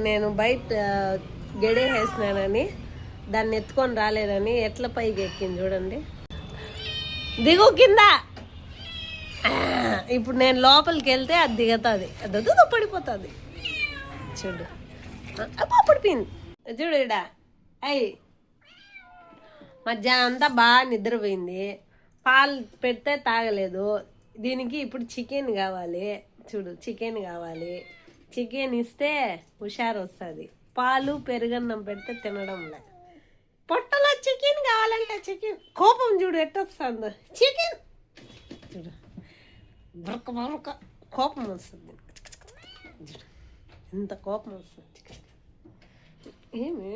నేను బయట గెడేసేసినానని దాన్ని ఎత్తుకొని రాలేదని ఎట్ల పైకి ఎక్కింది చూడండి. దిగు కింద. ఇప్పుడు నేను లోపలికి వెళ్తే అది దిగుతుంది, అది పడిపోతుంది. చూడు అబ్బా పడిపోయింది. చూడు ఇడా అయ్యి మధ్యాహ్నం అంతా బాగా నిద్రపోయింది. పాలు పెడితే తాగలేదు. దీనికి ఇప్పుడు చికెన్ కావాలి. చూడు చికెన్ కావాలి. చికెన్ ఇస్తే హుషారు వస్తుంది. పాలు పెరుగన్నం పెడితే తినడంలే. పొట్టలో చికెన్ కావాలంటే చికెన్. కోపం చూడు ఎట్టొస్తుందో. చికెన్ చూడు బురక బురక కోపం వస్తుంది. చూడు ఎంత కోపం వస్తుంది. ఏమి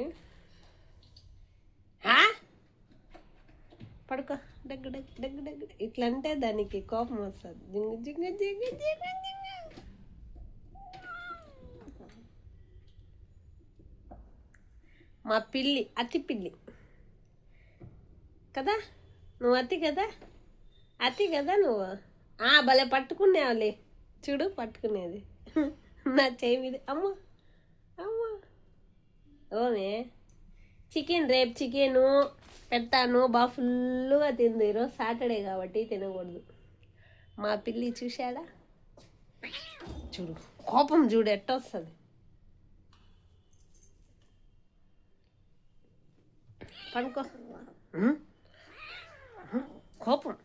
పడుకో దగ్గు దగ్గు దగ్గు దగ్గు ఇట్లా అంటే దానికి కోపం వస్తుంది. జింగ జింగ జింగ జింగ జింగ. మా పిల్లి అతి పిల్లి కదా నువ్వు. అతి కదా నువ్వు. భలే పట్టుకునేవాళ్ళే. చూడు పట్టుకునేది నా చేయి మీద. అమ్మ అమ్మ ఓమే చికెన్. రేపు చికెను పెడతాను. బాగా ఫుల్గా తింది. ఈరోజు సాటర్డే కాబట్టి తినకూడదు. మా పిల్లి చూశాడా. చూడు కోపం చూడు ఎట్టొస్తుంది. పడుకో కోపం.